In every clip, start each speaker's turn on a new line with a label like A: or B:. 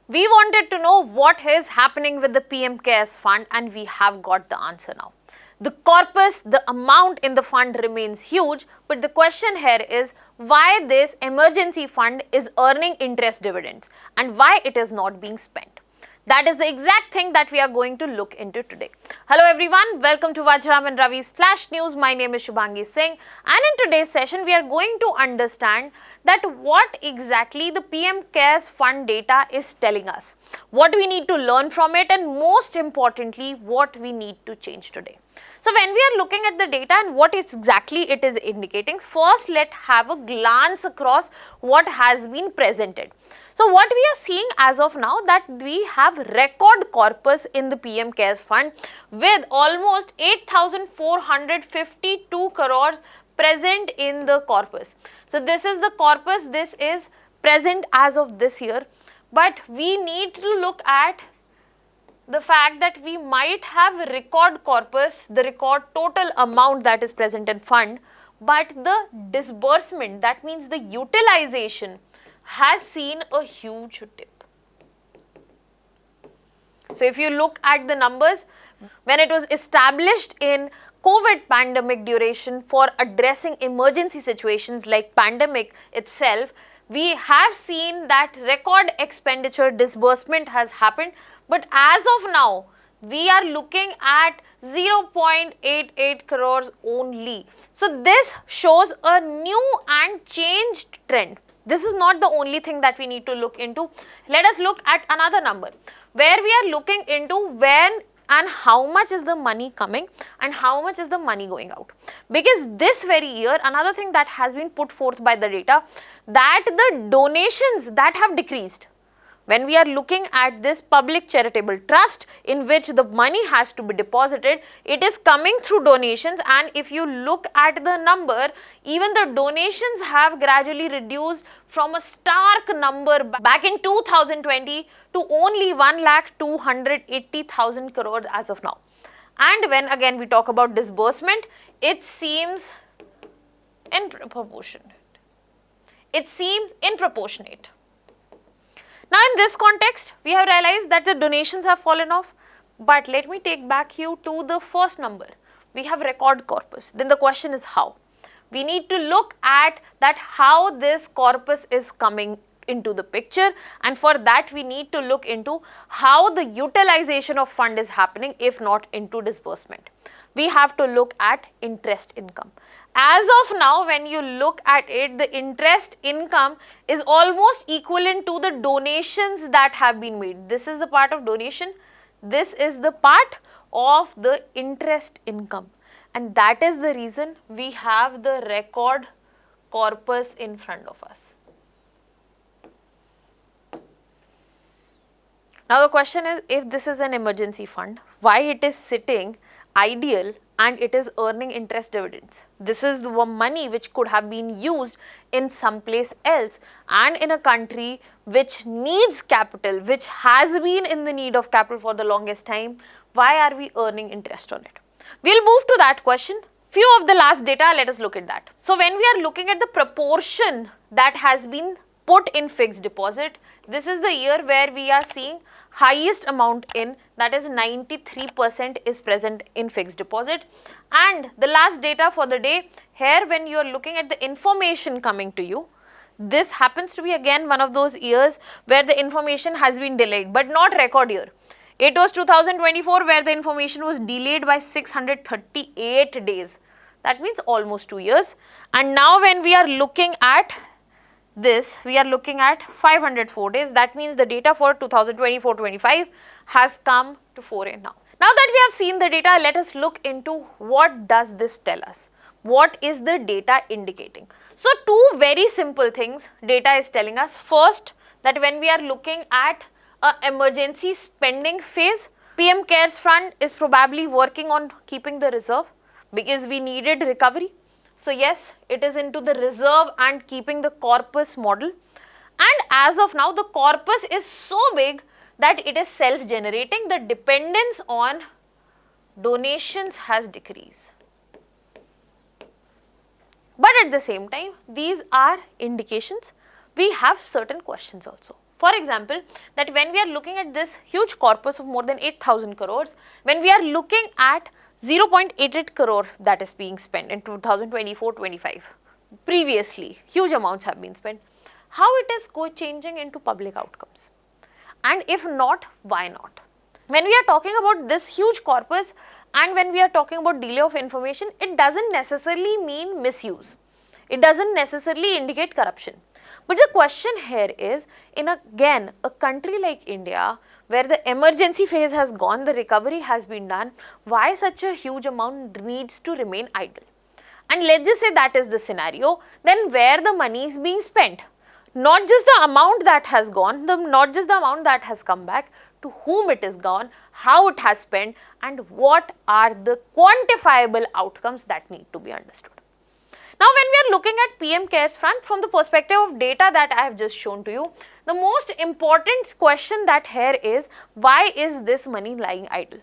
A: We wanted to know what is happening with the PM Cares Fund, and we have got the answer now. The corpus, the amount in the fund remains huge, but the question here is why this emergency fund is earning interest dividends and why it is not being spent. That is the exact thing that we are going to look into today. Hello everyone, welcome to Vajiram and Ravi's Flash News. My name is Shubhangi Singh, and in today's session we are going to understand that what exactly the PM Cares Fund data is telling us, what we need to learn from it, and most importantly what we need to change today. So when we are looking at the data and what exactly it is indicating, first let's have a glance across what has been presented. So what we are seeing as of now, that we have record corpus in the PM Cares Fund with almost 8,452 crores present in the corpus. So this is the corpus, this is present as of this year, but we need to look at the fact that we might have record corpus, the record total amount that is present in fund, but the disbursement, that means the utilization, has seen a huge dip. So if you look at the numbers, when it was established in COVID pandemic duration for addressing emergency situations like pandemic itself, we have seen that record expenditure disbursement has happened, but as of now we are looking at 0.88 crores only. So this shows a new and changed trend. This is not the only thing that we need to look into. Let us look at another number where we are looking into when and how much is the money coming and how much is the money going out. Because this very year, another thing that has been put forth by the data, that the donations that have decreased. When we are looking at this public charitable trust in which the money has to be deposited, it is coming through donations, and if you look at the number, even the donations have gradually reduced from a stark number back in 2020 to only 1,280,000 crores as of now. And when again we talk about disbursement, it seems disproportionate. It seems disproportionate. Now in this context, we have realized that the donations have fallen off, but let me take back you to the first number. We have record corpus. Then the question is how? We need to look at that how this corpus is coming into the picture, and for that we need to look into how the utilization of fund is happening, if not into disbursement. We have to look at interest income. As of now, when you look at it, the interest income is almost equivalent to the donations that have been made. This is the part of donation. This is the part of the interest income. And that is the reason we have the record corpus in front of us. Now the question is, if this is an emergency fund, why it is sitting ideal and it is earning interest dividends? This is the money which could have been used in some place else, and in a country which needs capital, which has been in the need of capital for the longest time. Why are we earning interest on it? We'll move to that question. Few of the last data, let us look at that. So when we are looking at the proportion that has been put in fixed deposit, this is the year where we are seeing highest amount in, that is 93% is present in fixed deposit. And the last data for the day, here when you are looking at the information coming to you, this happens to be again one of those years where the information has been delayed, but not record year. It was 2024 where the information was delayed by 638 days. That means almost 2 years. And now when we are looking at this, we are looking at 504 days. That means the data for 2024-25 has come to 4A now. Now that we have seen the data, let us look into what does this tell us. What is the data indicating? So two very simple things data is telling us. First, that when we are looking at an emergency spending phase, PM Cares Fund is probably working on keeping the reserve because we needed recovery. So yes, it is into the reserve and keeping the corpus model. And as of now, the corpus is so big that it is self-generating. The dependence on donations has decreased. But at the same time, these are indications. We have certain questions also. For example, that when we are looking at this huge corpus of more than 8,000 crores, when we are looking at 0.88 crore that is being spent in 2024-25, previously huge amounts have been spent, how it is changing into public outcomes? And if not, why not? When we are talking about this huge corpus and when we are talking about delay of information, it doesn't necessarily mean misuse. It doesn't necessarily indicate corruption. But the question here is, in again a country like India, where the emergency phase has gone, the recovery has been done, why such a huge amount needs to remain idle? And let's just say that is the scenario, then where the money is being spent? Not just the amount that has gone, not just the amount that has come back, to whom it is gone, how it has spent, and what are the quantifiable outcomes that need to be understood. Now, when we are looking at PM CARES front from the perspective of data that I have just shown to you, the most important question that here is, why is this money lying idle?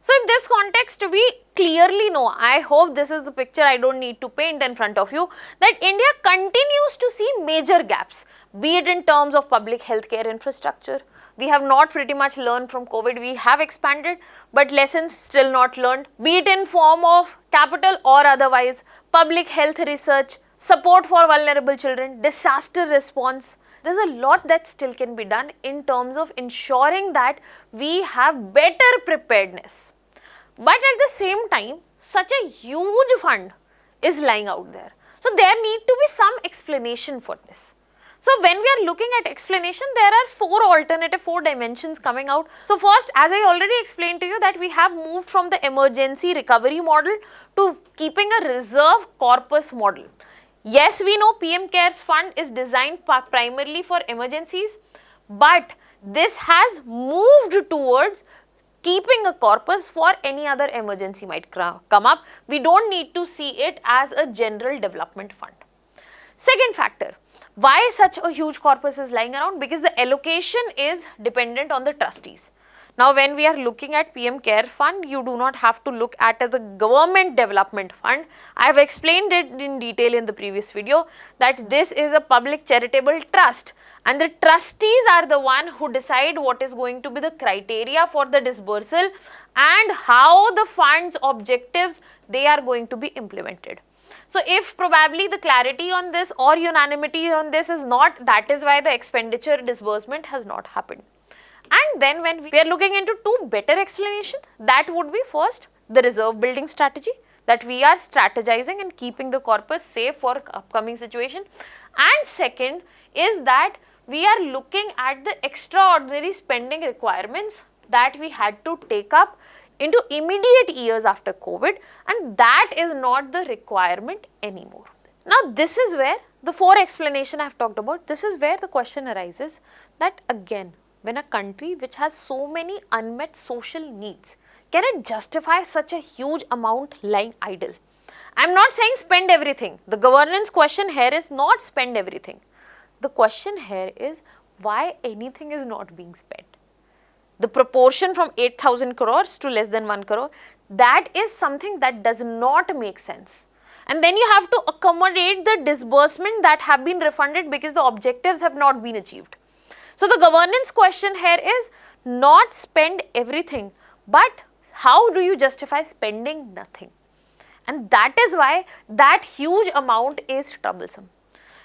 A: So, in this context, we clearly know, I hope this is the picture I don't need to paint in front of you, that India continues to see major gaps, be it in terms of public healthcare infrastructure. We have not pretty much learned from COVID, we have expanded, but lessons still not learned, be it in form of capital or otherwise, public health research, support for vulnerable children, disaster response. There's a lot that still can be done in terms of ensuring that we have better preparedness. But at the same time, such a huge fund is lying out there. So, there need to be some explanation for this. So, when we are looking at explanation, there are four dimensions coming out. So, first, as I already explained to you, that we have moved from the emergency recovery model to keeping a reserve corpus model. Yes, we know PM CARES fund is designed primarily for emergencies, but this has moved towards keeping a corpus for any other emergency might come up. We don't need to see it as a general development fund. Second factor, why such a huge corpus is lying around? Because the allocation is dependent on the trustees. Now, when we are looking at PM CARES fund, you do not have to look at the government development fund. I have explained it in detail in the previous video that this is a public charitable trust, and the trustees are the one who decide what is going to be the criteria for the disbursal and how the fund's objectives they are going to be implemented. So, if probably the clarity on this or unanimity on this is not, that is why the expenditure disbursement has not happened. And then when we are looking into two better explanations, that would be first the reserve building strategy, that we are strategizing and keeping the corpus safe for upcoming situation. And second is that we are looking at the extraordinary spending requirements that we had to take up into immediate years after COVID, and that is not the requirement anymore. Now, this is where the four explanation I have talked about, this is where the question arises that again, when a country which has so many unmet social needs, can it justify such a huge amount lying idle? I am not saying spend everything. The governance question here is not spend everything. The question here is why anything is not being spent. The proportion from 8,000 crores to less than 1 crore, that is something that does not make sense. And then you have to accommodate the disbursement that have been refunded because the objectives have not been achieved. So, the governance question here is not spend everything, but how do you justify spending nothing? And that is why that huge amount is troublesome.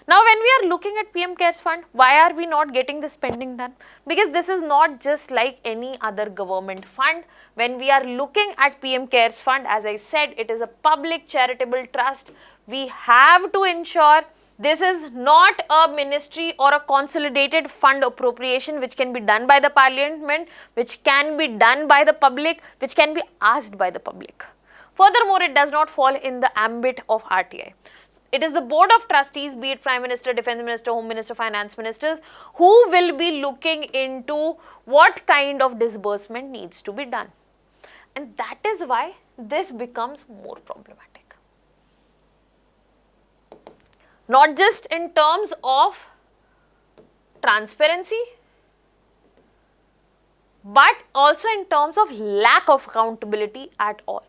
A: Now, when we are looking at PM CARES fund, why are we not getting the spending done? Because this is not just like any other government fund. When we are looking at PM CARES fund, as I said, it is a public charitable trust. We have to ensure this is not a ministry or a consolidated fund appropriation which can be done by the parliament, which can be done by the public, which can be asked by the public. Furthermore, it does not fall in the ambit of RTI. It is the board of trustees, be it Prime Minister, Defence Minister, Home Minister, Finance Ministers, who will be looking into what kind of disbursement needs to be done. And that is why this becomes more problematic. Not just in terms of transparency, but also in terms of lack of accountability at all.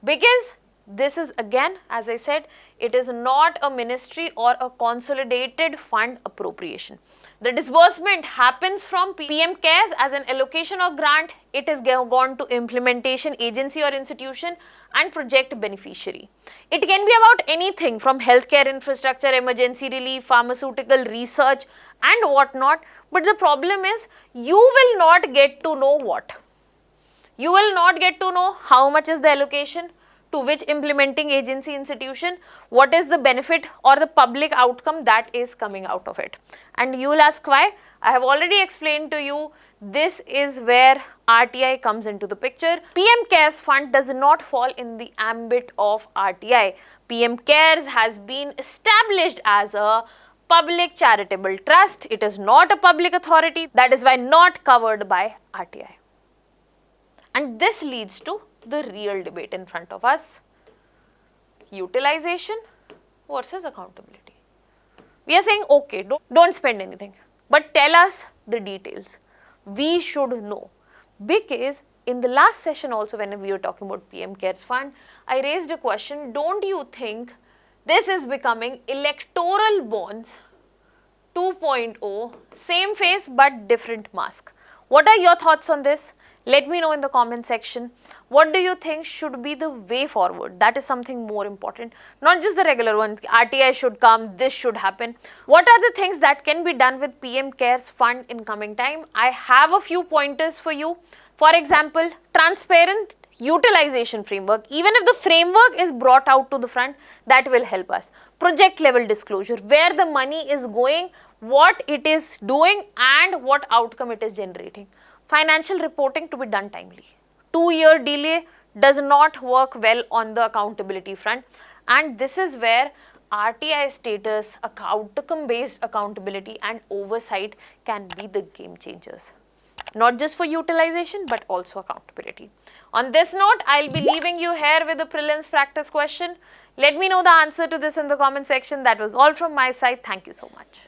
A: Because this is again, as I said, it is not a ministry or a consolidated fund appropriation. The disbursement happens from PM CARES as an allocation of grant. It is gone to implementation agency or institution and project beneficiary. It can be about anything from healthcare infrastructure, emergency relief, pharmaceutical research and whatnot. But the problem is you will not get to know what. You will not get to know how much is the allocation, to which implementing agency institution, what is the benefit or the public outcome that is coming out of it. And you will ask why? I have already explained to you, this is where RTI comes into the picture. PM CARES fund does not fall in the ambit of RTI. PM CARES has been established as a public charitable trust. It is not a public authority. That is why not covered by RTI. And this leads to the real debate in front of us: utilization versus accountability. We are saying, okay, don't spend anything, but tell us the details. We should know, because in the last session also when we were talking about PM CARES fund, I raised a question: don't you think this is becoming electoral bonds 2.0, same face but different mask? What are your thoughts on this? Let me know in the comment section. What do you think should be the way forward? That is something more important, not just the regular one. RTI should come, this should happen. What are the things that can be done with PM CARES fund in coming time? I have a few pointers for you. For example, transparent utilization framework. Even if the framework is brought out to the front, that will help us. Project level disclosure, where the money is going, what it is doing and what outcome it is generating. Financial reporting to be done timely. 2-year delay does not work well on the accountability front, and this is where RTI status, outcome based accountability and oversight can be the game changers. Not just for utilization but also accountability. On this note, I'll be leaving you here with a prelims practice question. Let me know the answer to this in the comment section. That was all from my side. Thank you so much.